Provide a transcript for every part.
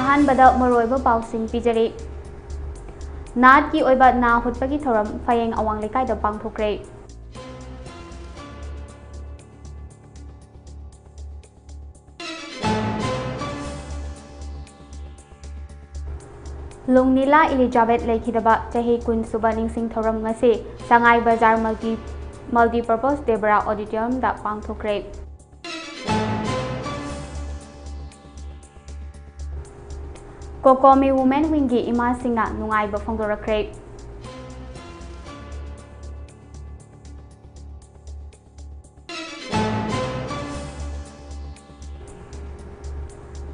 अहानबदा मरोइबा पाउसिंग पिजरी नाट की ओइबा ना हुटपगी थौरम फयेंग अवांग लेकाइदा पांगथोक्रे लुंगनीला एलिजाबेथ लेखिदबा चाही कुन सुबा निंगसिंग थौरम ngasi सांगाई बाजार मल्टीपर्पज देबरा ऑडिटोरियम दा पांगथोक्रे कोकोमी वुमेन विंगी इमा सिंगना नुंगाइबा फोंदोरक्रे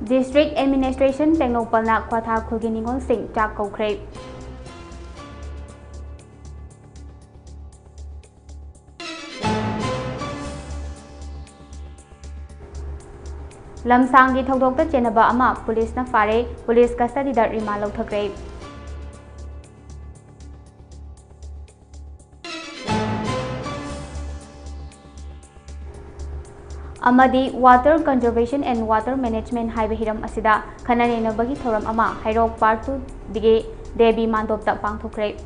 District Administration Tengnopalna Kwatha Khulgi Ningol Singh Chak Koukhre Lamsangi Thokdokta Chenaba Ama Police na Fare Police Custody da Rima Lauthakre Amadi Water Conservation and Water Management Haiba Hiram Asida Khanane Bagi Thoram Ama Hairok Part 2 Dige Debi Mandopta Pangthokre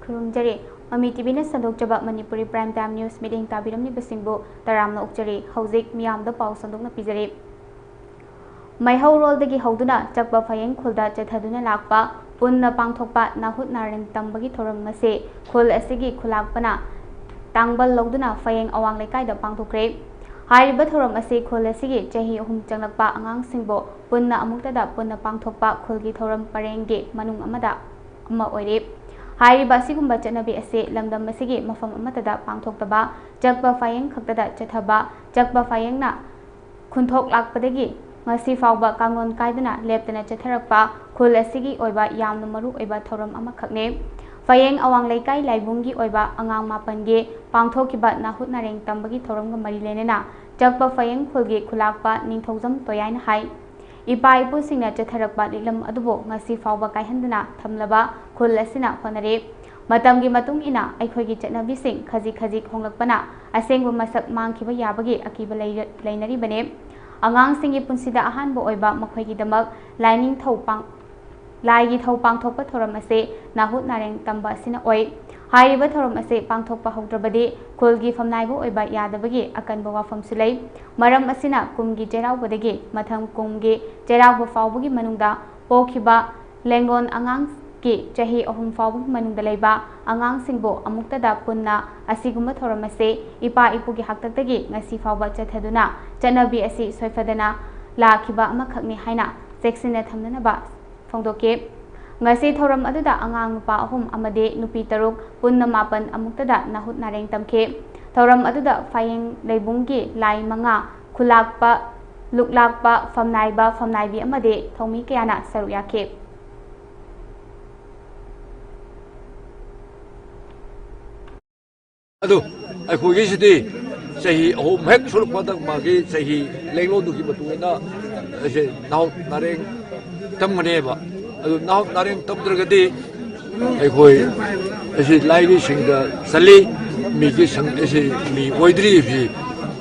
Kurumjari Mami TV na sandok jaba Manipuri Prime Time News meeting tabiram ni besingbo taramna ukjari hauzik miyam da paw sandok na pijari Maihau rol dagi hauduna chakba fayeng khulda chathaduna lakpa punna pangthokpa nahut nareng tambagi thoram mase khul asigi khulakpana tangbal loduna fayeng awang lekai da pangthokre hariba thoram ase khul asigi chahi ahum changlakpa angang singbo punna amukta da punna pangthokpa khulgi thoram parengge manung amada amma oire hariba sigumba chanabi ase lamdam asigi mafam amata da pangthoktaba chakba fayeng khakta da chathaba chakba fayeng na khunthok lakpadagi ngasi fawba kangon kaidana leptana chatharakpa khul asigi oiba yamna maru oiba thoram ama khakne fayeng awang leikai laibungi oiba angang mapange pangthokiba nahut nareng tambagi thoram ga mari lenena chakpa fayeng khulgi khulakpa ningthojam toyaina hai ipa ipu singna chatharakpa lilam adubo ngasi fawba kaihandana thamlaba khul asina honare matamgi matung ina aikhoigi chanabi sing khaji khaji khonglakpana asengbu masak mangkhiba yabagi akiba leinari bane Angang singi punsida ahan bo oiba makhoigi damak lining thopang laigi thopang thokpa thoram ase nahut nareng tamba sina oi hariba thoram ase pangthokpa haudrabadi khulgi famnai bo oiba yadabagi akanba wafam sulai maram asina kumgi jerau bodagi matham kumgi jerau bo fawbugi manungda pokhiba lengon angang ki chahi ahum fawbu manungda leiba angang singbo amukta da punna asiguma thoram ase ipa ipugi haktaktagi ngasi fawba chathaduna chanabi asi soifadana lakhiba amakhakni haina seksina thamnanaba phongdoke ngasi thoram aduda angang nupa ahum amade nupi taruk punna mapan amukta da nahut nareng tamkhe thoram aduda fayeng leibunggi lai manga khulakpa luklakpa famnaibi amade thomi kayana saru yakhe Aduh, aku gini sih, saya home hack suruh pada magi saya lenglon tu kita tuina, saya nareng tam mana ba, aduh nareng tam tergadi, aku saya lagi sehingga sali migi saya mi widri sih,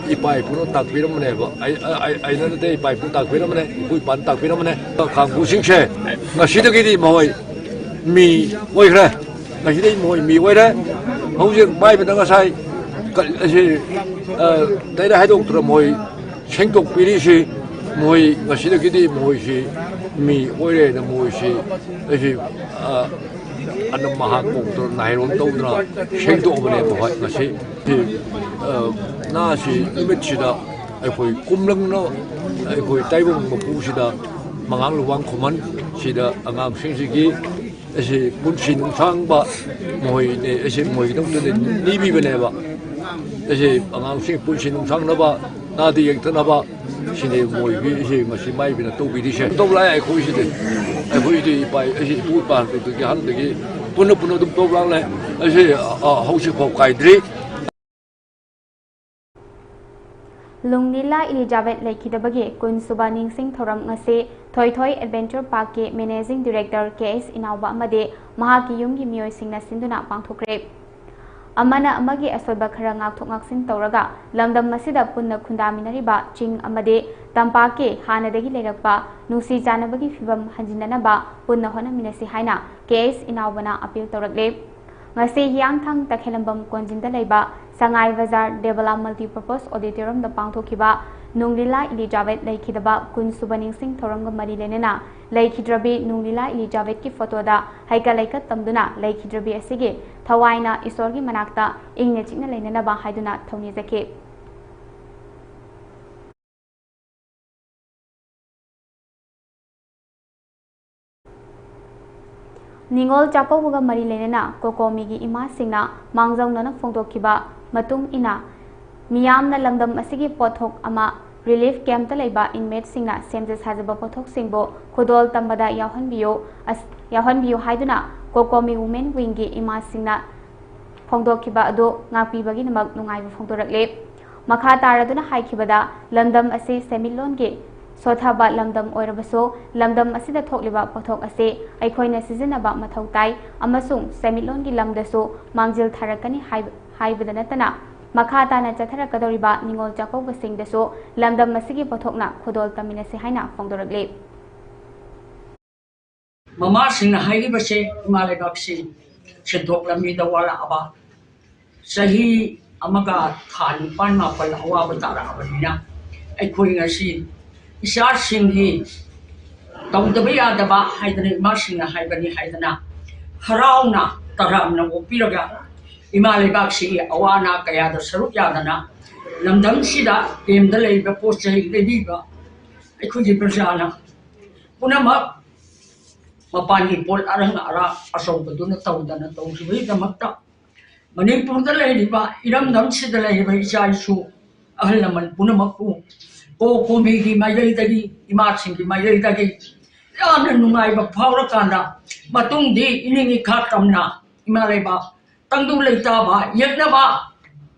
ipai pun tak film mana ba, ai nanti ipai pun tak film mana, kui pan tak film mana, kang pusing saya, ngasih tu gini mau mi widri, ngasih tu mau mi widri. Hujung mai pada saya, dari dah hidup terus moi cengkok pilih si, moi ngasih tu kita moi si mi oleh dan moi si, anu mahakung terus naik untuk terus cengkok mana buat ngasih, nasi image dah, aku kumlang no, aku taibung mapu dah, mangang luang kuman, dah angang singsi ese punsin sang ba moi ne ese moi dong de ni bi bene ba ese angang sing punsin sang na ba na di yek na ba sine moi bi ese ma si mai bi na to bi di she to lai ai khu si de ai khu di pai ese pu pa to ki han de ki pun dum to lang lai ese hau si pho kai dri Lunglila Elizabeth Laikidabagi Kun Suba Ningsing Thoram Ngase Thoi Thoi Adventure Park ke Managing Director KS Inauba Amade Mahaki Yumgi Miyoi Singna Sinduna Pangthokre Amana Amagi Asoba Khara Ngakthok Ngaksin Tauraga Lamdam Masida Punna Khundaminariba Ching Amade Tampake Hanadagi Lerakpa Nusi Janabagi Fibam Hanjinanaba Punna Honaminasi Haina KS Inaubana Appeal Tauragle Ngasi Hiang Thang Takhelambam Konjinda Laiba Sangai Bazar Develop Multipurpose Auditorium da Pangthokiba Nunglila Elizabeth Laikidaba Kun Subaning Sing Thoranga Mari Lenena Laikidrabi Nunglila Elizabeth ki photo da Haika Laika Tamduna Laikidrabi Asige Thawaina Isorgi Manakta Ingna Chingna Lenena ba Haiduna Thoni Zake Ningol Chakauga Mari Lenena Kokomigi Ima Singna Mangzong Nana Fongtokiba Matung Ina Miyamna Lamdam Asigi Pothok Ama Relief Camp Talaiba Inmate Singna Semjes Hazaba Pothok Singbo Kodol Tambada Yahan Bio Haiduna Kokomi Women Wingi Ima Singna Fongtokiba Ado Ngapi Bagi Namak Nungai Fongtorakle Makha Taraduna Haikibada Lamdam Asi Semilonge Sothaba Lamdam Oirabaso Lamdam Asida Thokliba Pothok Ase Aikoina Sizinaba Mathautai Amasung Semilongi Lamdaso Mangjil Tharakani Haibadanatana Makhatana Chatharakadoriba Ningol Chakauba Singdaso Lamdam Masigi Pothokna Kodol Taminasi Haina Fongdoragle Mama Singna Haibase Malebaksi Shedok Lamida Wala Aba Sahi Amaga Thani Panma Pala Awatara Abadina Aikoingasi Isar Singhi Tawdabaya Daba Haidani Masina Haibani Haidana Harauna Taramna Opiraga Imalibaksi Awana Kayada Sarukadana Lamdam Sida Game the Labor Post Lediba Ikuji Persana Punama Mapani Pol Arang Ara Asobaduna Tawdana Tawsi the Makta Manipur the Lediba Iram Dam Sida Leva Isaisu Ahalaman Punamaku O Kumigi Mayadagi Imatsingi Mayadagi Yana Nungai Paurakanda Matung di Iningi Katamna Imaleba Tangdu Leitaba Yaknaba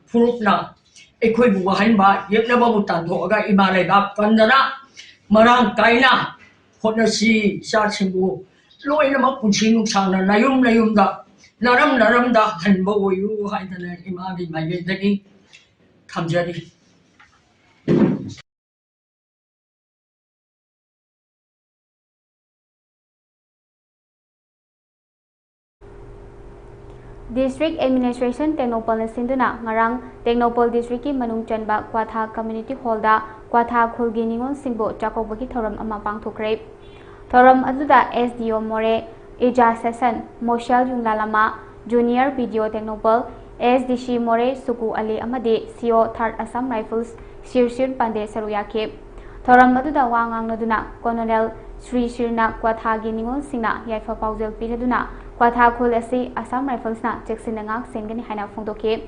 Furupna Equibu Wahanba Yaknaba Mutantoga Imaleba Pandana Marang Kaina Honasi Sarsimbu Loinama Kuchinu Sana Nayum da Naram da Hanbo you Haidana Imagi Mayadagi Kamjari District Administration Technopol Sinduna Ngarang Technopol District ki Manung Chanba Kwatha Community Hall da Kwatha Khulgi Ningol Singbo Chakobagi Thoram Ama Pangthokre Thoram aduda SDO More Ija Session Moshal Yunglalama Junior Video Technopol SDC More Suku Ali Amade CO Third Assam Rifles Shirshir Pande Saruyake Thoram aduda Wangang Naduna Colonel Sri Shirna Kwatha gi Ningol Singna Yaifa Paujel Piraduna Kwatha Khul Asi Assam Rifles na Cheksinangak Sengani Haina Fongdoke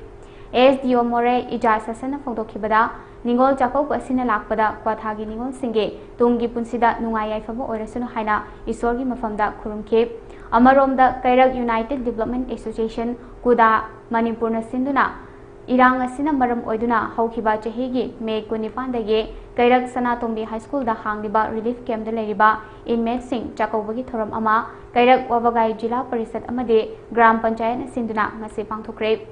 SDO More Ija Session Fongdokibada Ningol Chakau Asina Lakpada Kwatha gi Ningol Singe Tungi Punsida Nungai Yaifabo Orasunu Haina Isorgi Mafamda Kurumke Amaromda Kairak United Development Association Kuda Manipurna Sinduna Irang Asina Maram Oiduna Haukiba Chahigi May Kunipandage Kairak Sanatombi High School da Hangliba Relief Camp da Leriba Inmate Sing Chakobagi Thoram Ama Kairak Wabagai Jila Parisat Amade Gram Panchayat Sinduna Ngasi Pangthokre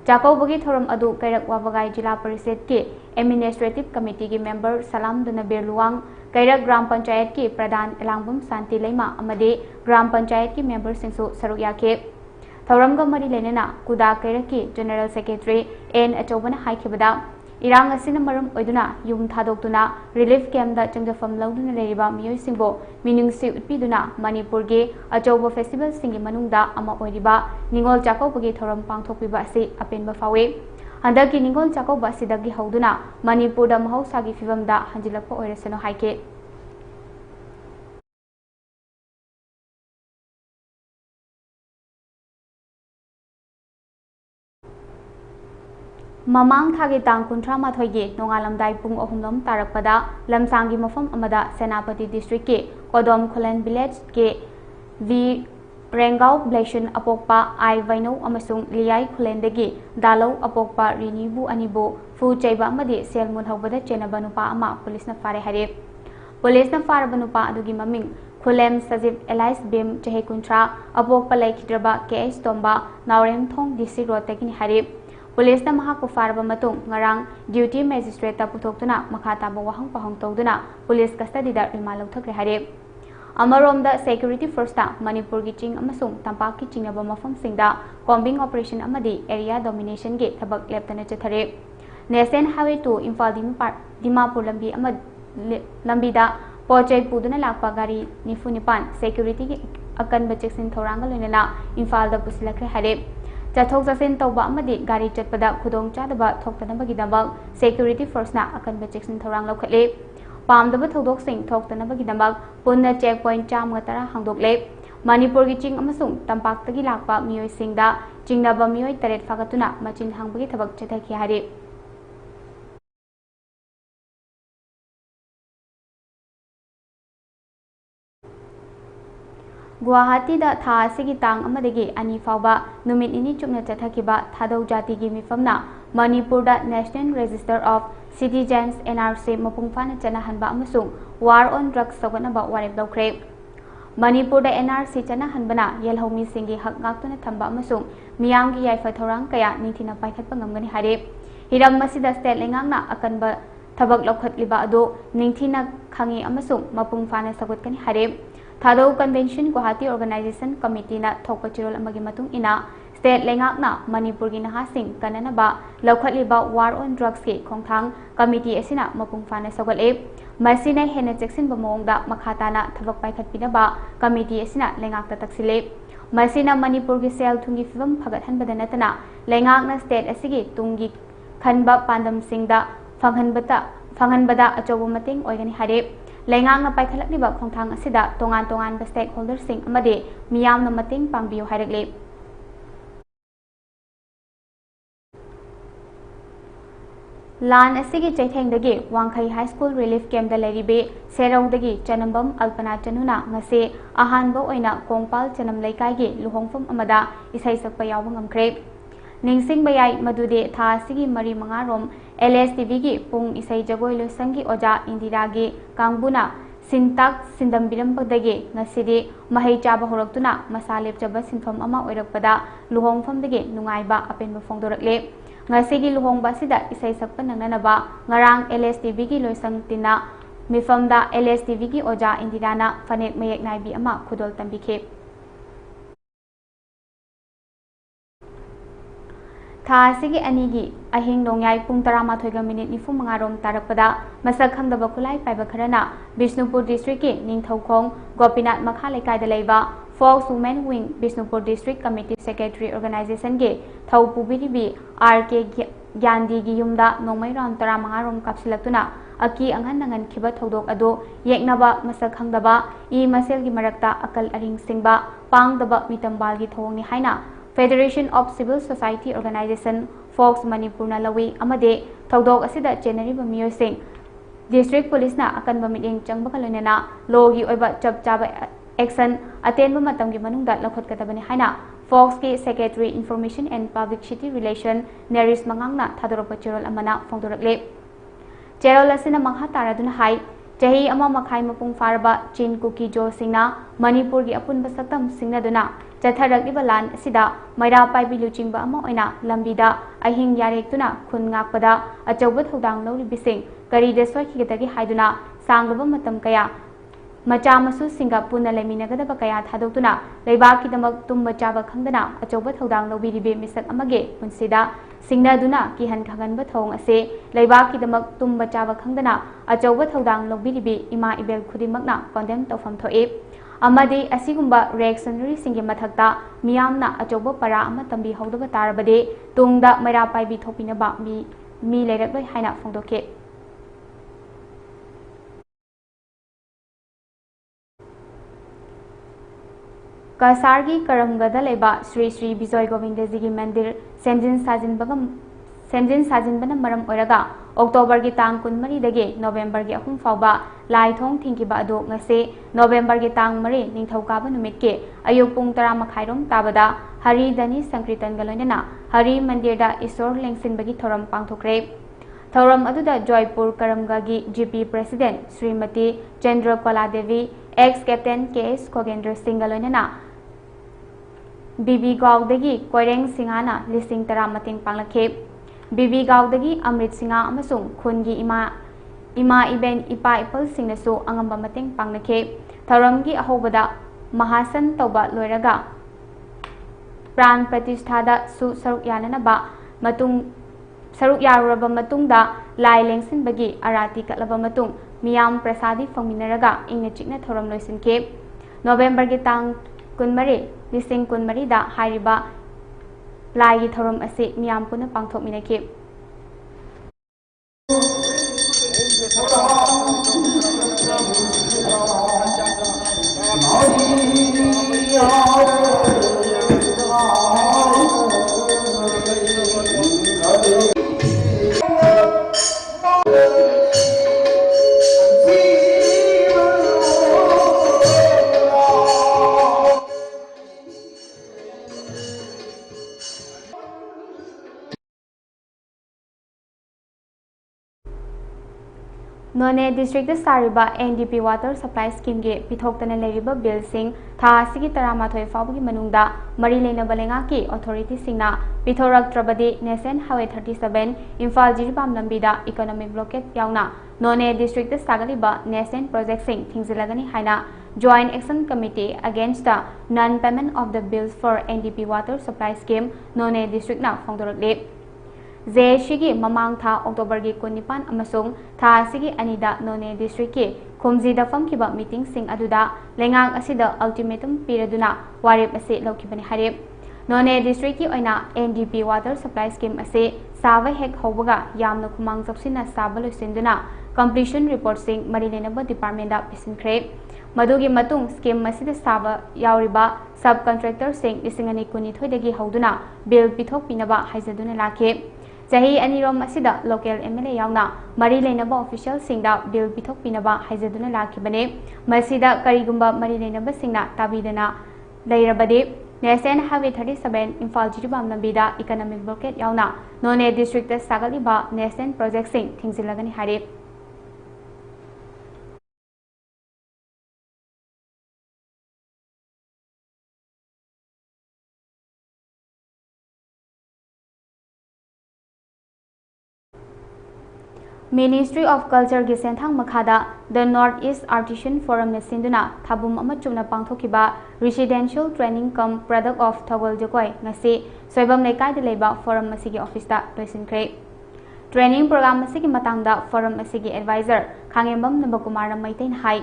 Chakobagi Thoram Adu Kairak Wabagai Jila Parisat ki Administrative Committee ki Member Salam Duna Berluang Kairak Gram Panchayat ki Pradhan Elangbum Santi Leima Amade Gram Panchayat ki Member Singsu Saruyake Thoramga Mari Lenena Kuda Kairaki General Secretary N Achobana Haikibada Irang Asina Maram Oiduna Yum Thadokuna Relief Camp da Changjafam Lauduna Leriba Miyoi Singbo Minungsi Utpiduna Manipurge Achobo Festival Singi Manungda Ama Oiriba Ningol Chakobagi Thoram Pangthokpiba Asi Apenba Fawe Handaki Ningol Chakoba Sidagi Hauduna Manipurda Mahausagi Fivamda Hanjilakpa Oirasano Haike Mamang Thagi Tang Kuntra Mathoigi Nongalamdai Pung Ohumlom Tarakpada Lamsangi Mafam Amada Senapati District ke Kodom Kholen Village ke V Rengau Blation Apokpa Ai Vaino Amasung Liai Khulendegi Dalau Apokpa Rinibu Anibu Fu Chaiba Amadi Selmun Hobada Chenaba Nupa Ama Police na Fare Hare Police na Faraba Nupa Adugi Maming Khulem Sajib Elias Bim Chahe Kuntra Apokpa Laikhidraba KS Tomba Naurem Thong DC Road Tekini Hare Police na Mahaku Faraba Matung Ngarang Duty Magistrate Putoktuna Makata Bawahang Pahang Togduna Police Custody da Rimalau Thakre Hare Amarom security first ta Manipur gi ching amasung tampak ki chingaba mafam singda combing operation amadi area domination ge thabak leptana chathare National Highway to Imphal Dimapur lambi amad lambi da pochai puduna lakpa gari nifunipan security gi akan bacheksin thoranga loinana Imphal da pusilakre hare chathok jasin tawba amadi gari chatpada khudong chadaba thoktanaba gi dabak security first na akan bacheksin thorang lokhle Pamdaba Thodok Singh Thoktanabagi Damak Punna checkpoint Cham Gatara Hangdokle Manipur gi ching amasung tampaktagi lakpa miyoi singda chingnaba miyoi taret fagatuna machin hangbagi thabak chathaki hare Guwahati da tha asigi tang amadagi ani fawba numit ini chupna chathakiba thadau jati gi mifamna Manipur da National Register of Citizens NRC mapungfana chanahanba amasung War on Drugs saganaba warep daukre Manipur da NRC chanahanbana yelhomi singi hak ngaktuna thamba amasung miyamgi yaifa thorang kaya ningthina paikhatpa ngamgani hare hiram masida state lengangna akanba thabak lokhatliba ado ningthina khangi amasung mapungfana sagotkani hare Thadau Convention Guwahati Organization Committee na thokpa chirol amagi matung ina State lengakna Manipur gi nahasing kananaba lokhatliba War on Drugs ki khongthang committee asina mapungfana sagale masina hena jackson bamongda makhatana thabak paikhatpinaba committee asina lengakta taksile masina Manipur gi sel thungi fibam phagat hanbada natana lengakna state asigi tungi khanba pandam singda phanghanbada achobo mating oigani hare lengakna paikhalakliba khongthang asida tongan ba stakeholders sing amade miyamna mating pangbiyo hairakle Lan asigi chaithengdagi Wangkhai High School Relief Camp da leribe Serongdagi Chanambam Alpana Chanuna ngase ahanba oina Kongpal Chanam Laikai gi luhongfam amada isai sakpa yawa ngamkhre Ningsing bayai madude tha asigi mari mangarom LSTV gi pung isai jagoi losangi oja Indira gi kangbuna sintak sindambirambadagi ngasidi mahai chaba horaktuna masalep chaba sinfam ama oirakpada luhongfamdagi nungaiba apenba fongdorakle Ngasigi luhongba sida isai sakpa nangnanaba ngarang LSTV gi loisang tina mifamda LSTV gi oja Indirana fanek mayek naibi ama khudol tambikhe Tha sigi anigi ahing nongyai pung 13:45 rom tarakpada masak khangdaba khulai paiba kharana Bishnupur district ki ningthaukhong Gopinath makha laikai da leiba Fox Women Wing Bishnupur District Committee Secretary Organization ge thau pubiribi RK Gyandi gi yumda nongmai ram 15 rom kapsilaktuna aki angan nangan khiba thodok ado yeknaba masak khangdaba I masel gi marakta akal aring singba pangdaba mitambal gi thongni haina Federation of Civil Society Organization Fox Manipur na lawi amade thodok asida chenariba miyoi sing District Police na akan bamideng changba kalonena logi oiba chaba action atenba matamgi manungda lakhotkadabani haina Fox ki Secretary Information and Publicity Relation Neris Mangangna thadorokpa cherol amana fongdorakle cherol asina mangha taraduna hai chahi ama makhai mapung farba Chin Kuki Jo Singna Manipur gi apun basaktam singna duna chatharakliba lan asida maira paibi luchingba ama oina lambida ahing yarektuna khun ngakpada achauba thodang lori bising kari deswa khigedagi haiduna sanglaba matam kaya Macha masu Singapore na leminagadaba kaya thadokuna leibaki damak tumba chaba khangdana achoba thodang lobiribe misak amage punsida singnaduna kihan khaganba thong ase leibaki damak tumba chaba khangdana achoba thodang lobiribe ima ibel khudimakna condemn tawfam thoe amade asigumba reactionary singe mathakta miyamna achoba para ama tambi hodaba tarabade tungda maira paibi thopinaba mi leirakloi haina phongdoke Kasargi Karamgada leba Sri Sri Bijoy Govindaji gi mandir senjin सेमजिन साजिनबना मरम ओइरगा October की तांग 24 नवंबर की 3 फाउबा लाइथोंग थिंकिबा अदु ngase नवंबर की तांग 3 निंगथौकाबा नुमित के अयुक पुंग 10 मखाइरोम ताबदा हरि दनी संकृतन गलोइना हरि मंदिरदा ईश्वर लेंसिनबगी theorem पांगथोक्रे थौरम अदुदा Jaipur करमगागी GP president Shrimati Chandrakala देवी x captain KS खोगेंद्र Singh गलोइना बीबी गावदगी कोइरेंग सिंगाना लिसिंग 10 मतिंग पांगलखे बीबी गावदगी अमृत सिंगा अमसुंग खुनगी इमा Eben इपा इपल सिंगनसु अंगंबा मतिंग पांगलखे थौरमगी अहोबदा महासन तौबा लोइरगा प्राण प्रतिष्ठादा सु सरुक याननबा मतुंग सरुक यारुरबा मतुंगदा लाइ लेंसिनबगी अराती कलबा मतुंग मियाम प्रसादी फंगमिनरगा इंगना चिकना थौरम लोइसिनखे नवंबर की तांग 24 दा हाइरिबा लाइगी थौरम असे मियाम पुना पांगथोकमिनखे नोने डिस्ट्रिक्ट सारिबा एनडीपी वाटर सप्लाई स्कीम के पिथोक्तने लेरिबा बिल सिंह था सिगी 13 फाउबगी मनुंगदा मरी लेनबा लेंगाकी अथॉरिटी सिंगना पिथोरक्त्रबदी नेशनल हाईवे 37 इम्फाल जिरिबाम लंबीदा इकोनॉमिक ब्लॉकेट यावना नोने डिस्ट्रिक्ट सागलिबा नेशनल प्रोजेक्ट सिंह थिंगजिलगनी हाइना joint action committee against the non payment of the bills for NDP water supply scheme Noney district ना फोंदोरकले जेएससी ममांग था अक्टोबर की 19 अमसुंग था सिगी अनिदा नोने डिस्ट्रिक्ट के खुमजीदा फमखिबा मीटिंग सिंग अदुदा लेंगांग असिदा अल्टीमेटम पीरदुना वारेप असे लौखिबने हारेप नोने डिस्ट्रिक्ट की ओइना एनडीपी वाटर सप्लाई स्कीम असे सावा हेक होबगा यामना खुमांग जक्सिना साबा लोइसिंदुना कंप्लीशन रिपोर्ट सिंग मरी लेनबा डिपार्टमेंट दा पिसिनख्रे मदुगी मतुंग स्कीम मसिदा साबा यावरिबा सब कॉन्ट्रैक्टर सिंग 2019 दगी हौदुना बिल पिथोक पिनबा हाइजदुना लाखे चाही अनिरोम असिदा लोकल एमएलए यावना मरी लेनबा ऑफिशियल सिंगदा बिल पिथोक पिनबा हाइजदुना लाखिबने मसिदा करिगुंबा मरी लेनबा सिंगना ताबीदना लेरबदे नेशनल हाईवे 37 इम्फाल जिरिबाम लंबीदा इकोनॉमिक ब्लॉकेट यावना नोने डिस्ट्रिक्ट सागलिबा नेशनल प्रोजेक्ट सिंग थिंगजिलगनी हारे Ministry of Culture की सेंथांग मखादा the North East artisan forum ने सिंदुना थाबुम अमचुना पांगथोकिबा residential training cum product of थगोल जकोय ngasi सोयबम लेकायदा लेबा फोरम मसिगी ऑफिसदा लोइसिनख्रे ट्रेनिंग प्रोग्राम मसिगी मतंगदा फोरम मसिगी एडवाइजर खांगेमबम नबकुमार मैतेन हाई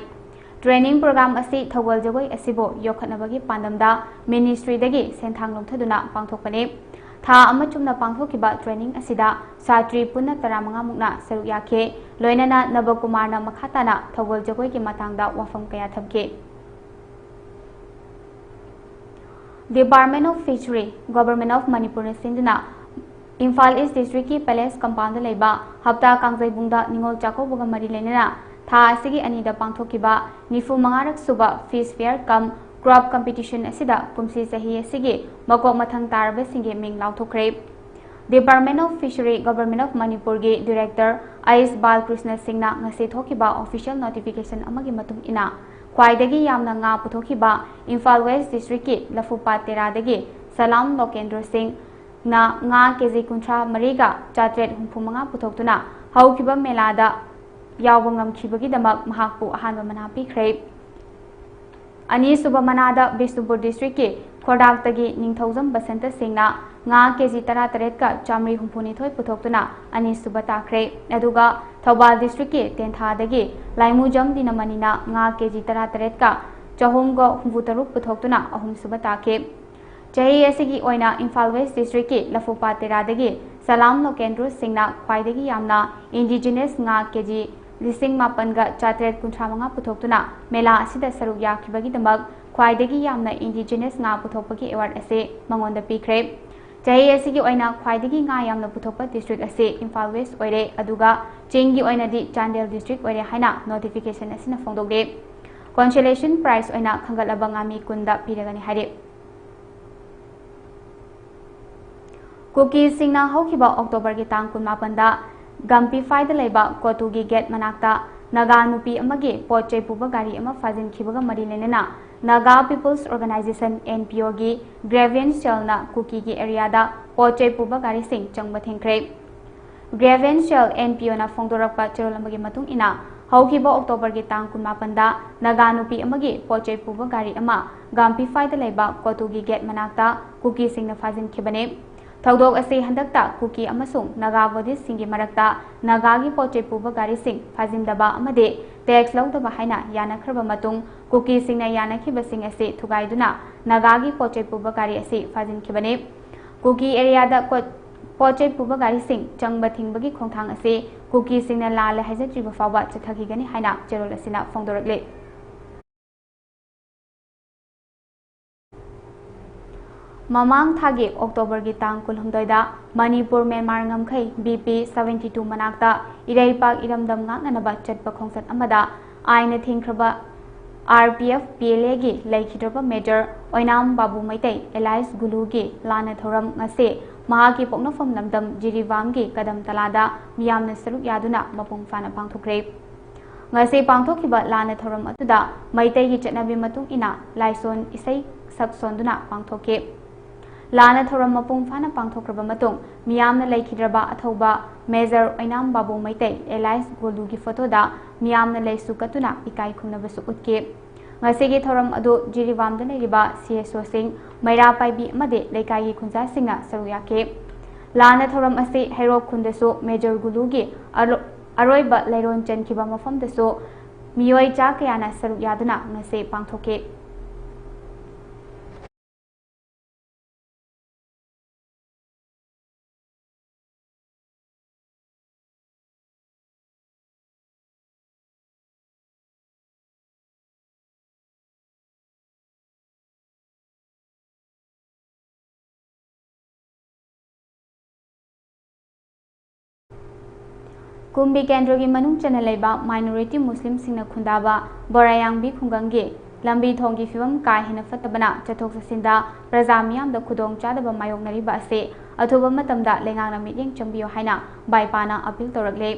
ट्रेनिंग प्रोग्राम असी थगोल जकोय असिबो योखनबगी पांदमदा मिनिस्ट्री दगी सेंथांग लोथदुना पांगथोकने था अमचुमना पांगथोकिबा ट्रेनिंग असिदा सात्री पुन्ना 15 मुकना सरुक याखे लोइनना नबकुमारना मखाताना थगोल जगोय की मतंगदा वाफम कया थबके department of fishery government of Manipur सिंधुना इम्फाल ईस्ट डिस्ट्रिक्ट की पैलेस कंपाउंड लेबा हप्ता कांगजैबुंगदा निंगोल चाकोबगा मरी लेना था असिगी अनिदा पांगथोकिबा 95 सुबा fish fair cum crop competition असिदा कुमसी सही असिगे मकोक मथंग तारबे सिंगे मिंग लाउथोख्रे department of fishery government of Manipur के डायरेक्टर आइस बालकृष्ण सिंहना ngasi थोकिबा ऑफिशियल नोटिफिकेशन अमगी मतुंग इना ख्वाइदगी यामना nga पुथोकिबा इम्फाल वेस्ट डिस्ट्रिक्ट के लफुपा तेरादगी सलाम लोकेंद्र सिंह ना nga केजी 3 गा 465 पुथोक्तुना हौकिबा मेलादा यावबो ngamkhibagidamag mahakpu ahanba mana pikhre अनि सुबह मनादा बिष्णुपुर डिस्ट्रिक्ट के खोडाक्तगी निंगथौजम बसंत सिंहना nga केजी 13 का 148 पुथोक्तुना अनि सुबह ताख्रे अदुगा थौबाल डिस्ट्रिक्ट के तेंथादगी लाइमुजम दिनमनिना nga केजी 13 का 463 पुथोक्तुना अहुम सुबह ताखे चही असिगी ओइना इम्फाल वेस्ट डिस्ट्रिक्ट के लफुपा तेरादगी सलाम लोकेंद्र सिंहना ख्वाइदगी यामना इंडिजिनस nga केजी 1895 पुथोक्तुना मेला असिदा सरुक याखिबगी दमक ख्वाइदगी यामना इंडिजिनस nga पुथोकपगी अवार्ड असे मंगोंदा पीख्रे चाही असिगी ओइना ख्वाइदगी nga yamna puthokpa district ase Imphal West oire aduga chengi oina di Chandel district oire haina notification asina phongdogde consolation prize oina khangalaba ngami kunda piragani hare Cookies singna hokhiba October gi tang 18 da Gampi Faida leba Kotugi gate manakta Naga nupi amagi pochai puba gari ama fazin khibaga mari lenena Naga People's Organization NPO gi grievance cell na Cookie gi area da pochai puba gari sing changba thengkhre grievance cell NPO na phongdorakpa cherolamagi matung ina hokhiba October gi tang 18 da Naga nupi amagi pochai puba gari ama Gampi Faida leba Kotugi gate manakta Cookie sing na fazin khibane Thaudok ase handakta Cookie amasung Naga Buddhist singi marakta Naga gi pochai puba gari sing fazindaba amade tax laudaba haina yanakraba matung Cookie sing na yanakhiba sing ase thugaiduna Naga gi pochai puba gari ase fazinkhibane Cookie area da pochai puba gari sing changba thingbagi khongthang ase Cookie sing na lale haijatriba fawa chathagigani haina cherol asina phongdorakle Mamang thagi October gi tang 12 da Manipur Myanmar ngamkhai BP 72 manakta Iraipak iramdam nganganaba chatpa khongsat amada aina thingkraba RPF PLA gi laikhidraba Major Oinam Babu Maitai Elias Gulu gi lana thoram ngase mahaki poknafam lamdam Jiriwam gi kadam talada miyamna saruk yaduna mapung fana pangthokre ngase pangthokhiba lana thoram atuda Maitai gi chatnabi matung ina laison isai saksonduna pangthoke Lana thoram mapung fana pangthokraba matung miyamna laikhidraba athoba Major Oinam Babu Maitai Elias Gulu gi photo da miyamna laisu katuna ikai khumnabasu utke ngasigi thoram adu Jiriwam da leriba CSO sing Maira Paibi amade laikai gi khunja singa saruyake Lana thoram ase Hairok khundasu Major Gulu gi aroiba lairon chankhiba mafam dasu miyoi cha kayana saruyaduna ngase pangthoke Kumbi Kendra gi manung chana leiba minority Muslim singna khundaba Borayangbi khungangi lambi thonggi fibam ka hina fatabana chathok sasinda praja miyam da khudong chadaba mayoknari ba ase athuba matamda lengangna miting chambiyo haina baipana appeal torakle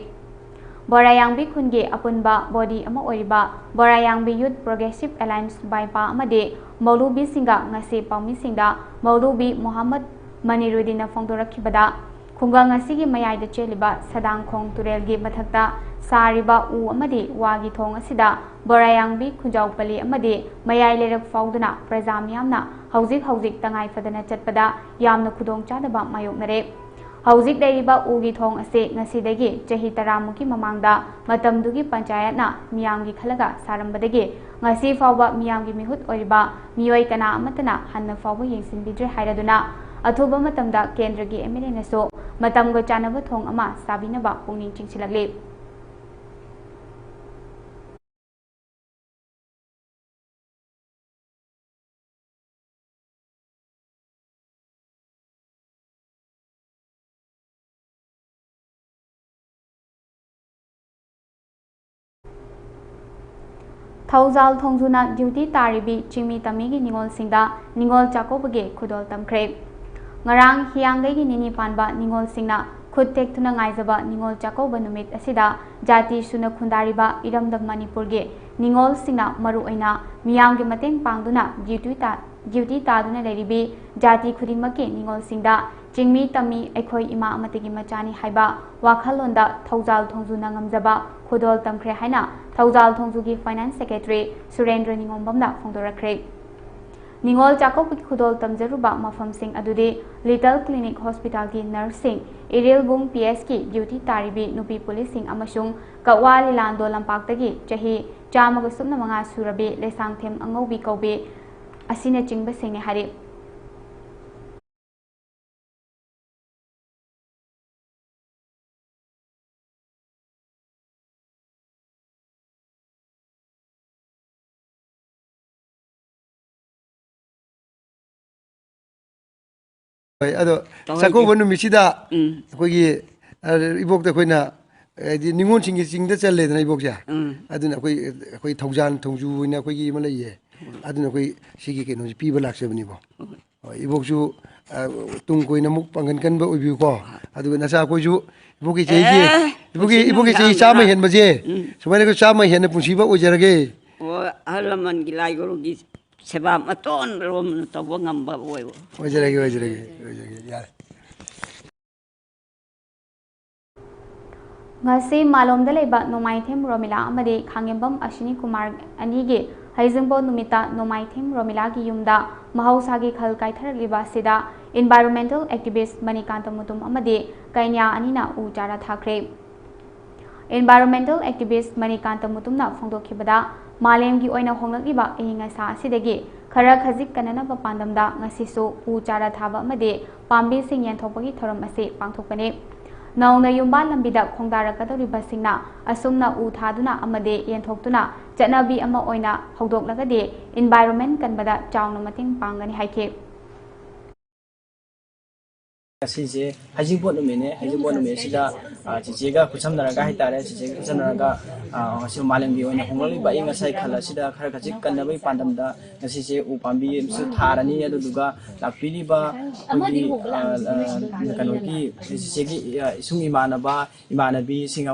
Borayangbi khungi apunba body ama oiriba Borayangbi Youth Progressive Alliance baipa amade Maulubi singa ngase paumi singda Maulubi Muhammad Manirudina phongdorakhibada Khungang asigi mayai da cheliba sadang khong turel gi mathakta sariba u amadi wagi thong asida Borayangbi khunjaw pali amadi mayai lerak fauduna praja miyamna hauzik tangai fadana chatpada yamna khudong chadaba mayoknare hauzik deriba ugi thong ase ngasidagi chahi taramuki mamangda matamdugi panchayatna miyamgi khalaga sarambadagi ngasi fawba miyamgi mihut oiriba miyoi kana amatana hanna fawba yengsinbidre hairaduna athuba matamda kendragi emele naso matamga chanaba thong ama sabinaba pungning chingsilakle Thaujal thongjuna duty taribi chingmi tamigi ningol singda ningol chakobage khudol tamkhre ngarang hiangai gi nini panba ningol singna khud tek thuna ngaijaba ningol chakoba numit asida jati suna khundariba iramdam Manipur ge ningol singna maru oina miyam ge mateng pangduna duty taduna leribi jati khudimake ningol singda chingmi tami ekhoi ima amategi machani haiba wakhalonda Thaujal thongjuna ngamjaba khudol tamkhre haina Thaujal thongjugi finance secretary Surendra Ningombamna phongdorakre Ningol Chakop khudol tamjaruba mafam sing adudi Little Clinic Hospital ki nursing Irilbung PS ki duty taribi nupi police sing amasung Kawa Lilando Lampaktagi chahi chamaga sumna manga surabi lesangthem angobi kaubi asina chingba singe hari अदो चाकौबा नुमिसिदा अखोगी इबोक तखोइना निंगोन सिंगी चिंगदा चलेदना इबोकजा अदुना अखोई थौजान थौजू ओइना अखोगी इमा लइये अदुना अखोई सिगी केनोजी पीबा लाक्सबनिबो इबोकजु तुंग कोइना मुक पंगन कनबा ओइबिउको अदुगा नसा अखोइजु इबोकी चेगी इबोकी चेगी चामा हेनबजे सुमाइना को चामा हेन पुंसीबा ओइजरगे हलमन की लाइगुरुगी सेवा मतोन रोम तब ngamba ओइबो ओइजरगे यार ngasi malomda leba nomaithem romila amade khangembam ashini kumar anige haijingbo numita nomaithem romila gi yumda mahausa gi khal kaitharagliba sida environmental activist manikanta mutum amade kainya anina u jara thakre environmental activist manikanta mutumna phongdokhibada malem gi oina honglagiba ehingasa asidagi khara khajik kanana ba pandamda ngasisu u jara thaba amade pambi sing yanthopagi thoram ase pangthokpane नौना युम्बा लंबिदा खोंदारकदौरिबसिंगना असुमना उ थादुना अमदे येंथोक्तुना चटनाबी अमा ओइना हौदोक्लगदे environment कनबदा Chowna मतिंग पांगनी हाइखे असीजे हाइजिंगपोट नुमेने हाइजिंगपोट नुमे सिदा चिचेगा खुसमनरगा हाइतारे चिचेगा खुसमनरगा असी मालेंगी ओइना होंगलिबा इंग साइ खला सिदा खरा खजिक कन्नबै पांदमदा असीजे उ पांबी सु थारानी अदुदुगा लाक्पिनिबा ओगी कनोकी चिचेगी इसुंग इमानबी सिंगा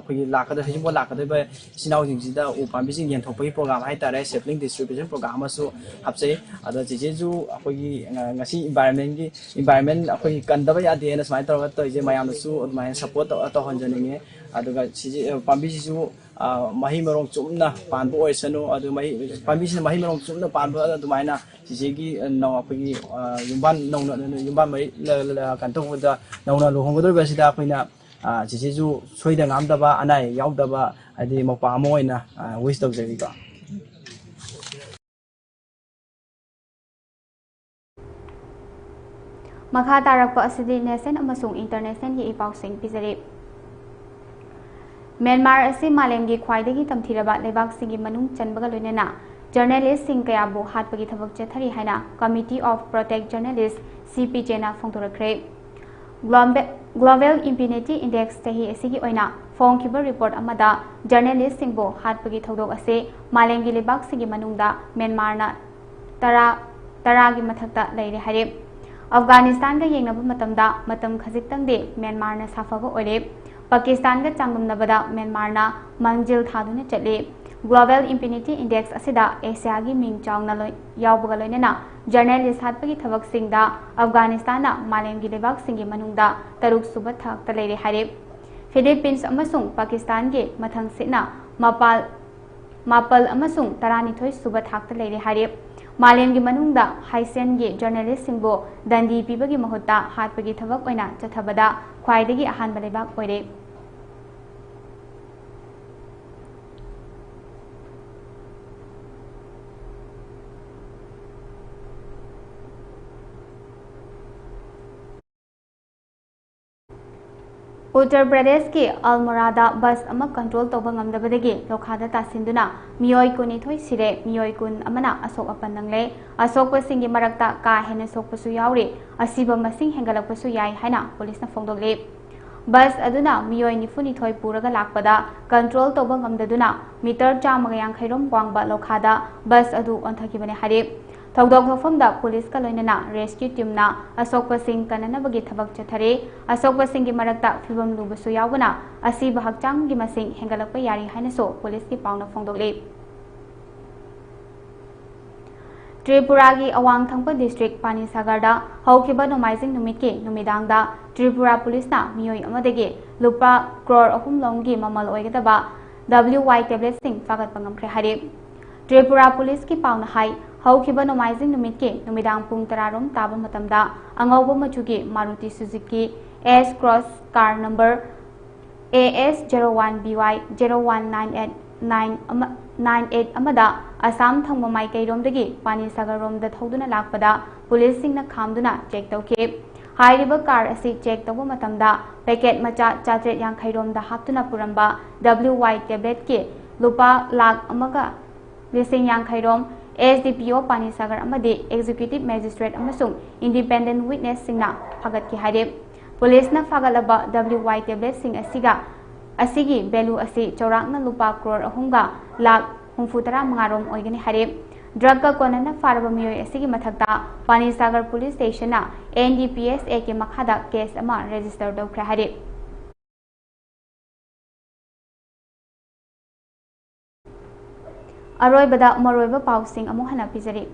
खोगी लाकदा हाइजिंगपोट लाकदबा सिनाउ जिंगसिदा उ पांबी सिंग येंथोपगी प्रोग्राम हाइतारे सेपलिंग डिस्ट्रीब्यूशन प्रोग्राम असु हापसे अदा चिचेजु खोगी ngasi environment अखोई कंदबा यादे न समाय तौर तोइजे मयामसु अदुमाय सपोर्ट तो हंजनिंगे अदुगा सिजे पांबिसिसु मही मरोंग चुमना पानबो ओइसनु अदु मही पांबिसिन मही मरोंग चुमना पानबो अदुमायना सिजेगी नौ अखोई युम्बान नौना युम्बान मई कंतोबदा नौना लोहंगदोबसिदा अखोइना सिजेजु सोइदा ngamdaba अनाय यावदबा आदि मपा मोइना विश तौजरिको मखा तारक असदी नेशन अमसुंग इंटरनेशनल की इपाउसिंग पिजरे म्यांमार असी मालेमगी ख्वाइदगी तमथिरबा लेबाकसिंगी मनुंग चनबगा लोइनेना जर्नलिस्ट सिंग कयाबु हातपगी थबक चथरी हाइना committee of protect journalist CPJ ना फोंदोरख्रे ग्लोबल इंपिनिटी इंडेक्स तही असिगी ओइना फोंखिबा रिपोर्ट अमदा जर्नलिस्ट सिंगबो हातपगी थौदोक असे मालेमगी लेबाकसिंगी मनुंगदा म्यांमारना तरागी मथक्ता लैरे हारे अफगानिस्तान का येंगनब मतमदा मतम खजिक्तंगदे म्यांमारना साफबा ओइरे पाकिस्तान का चांगमनबदा म्यांमारना मंजिल थादुना चले ग्लोबल इंपिनिटी इंडेक्स असिदा एशिया की मिंग चाउना यावबगा लोइनेना जर्नलिस्ट हातपगी थबक सिंगदा अफगानिस्तान मालेमगी लेबाक सिंगी मनुंगदा तरुक सुबा थाकता लेरे हारे फिलीपींस अमसुंग पाकिस्तान के मथंग सिना मापल अमसुंग तरानिथोय सुबा थाकता लेरे हारे मालेमगी मनुंगदा हाइसेनगी जर्नलिस्ट सिंगबो दंडी पीबगी महुत्ता हातपगी थबक ओइना चथबदा ख्वाइदगी अहानबा लेबाक ओइरे उत्तर प्रदेश के अलमोरादा बस अमा कंट्रोल तौबा ngamdabadagi लोखादा तासिंदुना मियोय कुनिथोय सिरे मियोय कुन अमना असोक अपन नंगले असोकपसिंगी मरक्ता का हेन सोकपसु यावरे असिबा मसिंग हेंगलकपसु याय हाइना पुलिसना फोंदोगले बस अदुना मियोय निफुनिथोय पुरगा लाकपदा कंट्रोल तौबा ngamdaduna मीटर 150 रोम वांगबा लोखादा बस अदु ओंथाकिबने हारे थौदोक थोफमदा पुलिस का लोइनना रेस्क्यू टीमना असोकपसिंग कननबगी थबक चथरे असोकपसिंगी मरक्ता फिबम लुबसु यावना असिबा हक्चांगगी मसिंग हेंगलकपा यारी हाइनसो पुलिस की पाउना फोंदोगले त्रिपुरा की अवांग थंगपा डिस्ट्रिक्ट पानीसागरदा हौखिबा नोमाइजिंग नुमितके नुमिदांगदा त्रिपुरा पुलिसना मियोय अमदगे लुपा क्रोर अहुम लोंगी ममल ओइगदबा WY टेब्लेट सिंग फागतपा ngamkhre हारे त्रिपुरा पुलिस की पाउना हाई हौखिबा नोमाइजिंग नुमितके नुमिदांग पुंग 10 रोम ताबा मतमदा अंगौबा मचुगी Maruti Suzuki S cross car number AS01BY 0198998 अमदा असम थंगबा माइकैरोमदगी पानीसागर रोमदा थौदुना लाकपदा पुलिस सिंगना खामदुना चेक तौके हाइरिबा कार असी चेक तौबा मतमदा पैकेट मचा 450 रोमदा हापतुना पुरंबा WY टेब्लेट के लुपा लाख अमगा लिसिंग 50 रोम SDPO Panisagar amadi Executive Magistrate amasung Independent Witness singna fagat ki haide Police na fagalaba WY tablet sing asigi value asi chaurakna lupa crore ahunga lakh humfutara mangarom oigani haide Drug ka konana faraba miyoy asigi mathakta Panisagar Police Station na NDPS ke makhada case ama register dawkra haide Aroibada maroiba pausing amu hana pizari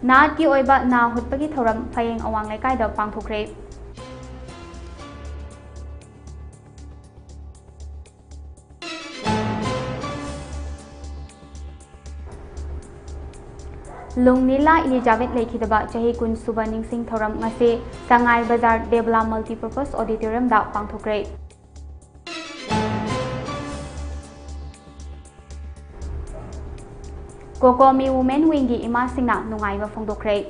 Naat ki oiba na hutpagi thoram phayeng awang laikai da pangthokre Lungnila Elizabeth Lekidaba Chahi Kun Suba Ningsing Thoram ngase Sangai Bazar Devla Multipurpose Auditorium da pangthokre Kokomi Women Wing gi ima singna nungai ba phongdokre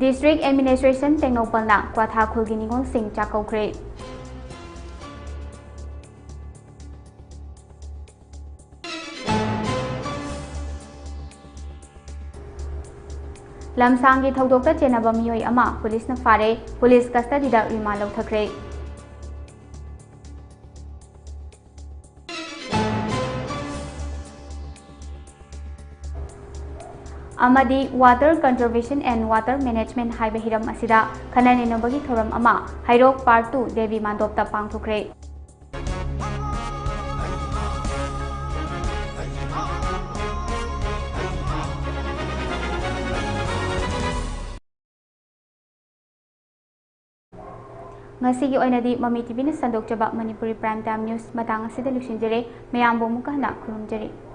District Administration Tengnopalna Kwatha Khulgi Ningol Singh Chakokre Lamsangi Thogdokta Chenaba Miyoi ama Police na fare Police custody da remand lauthakre Amadi Water Conservation and Water Management Haiba Hiram Asida Khanani Nobagi Thoram ama Hairok Part 2 Devi Mandopta Pangthokre Ngasigi oinadi Mami TV na sandok jaba Manipuri Prime Time News matang asida lusinjere mayambo mukahna khurumjari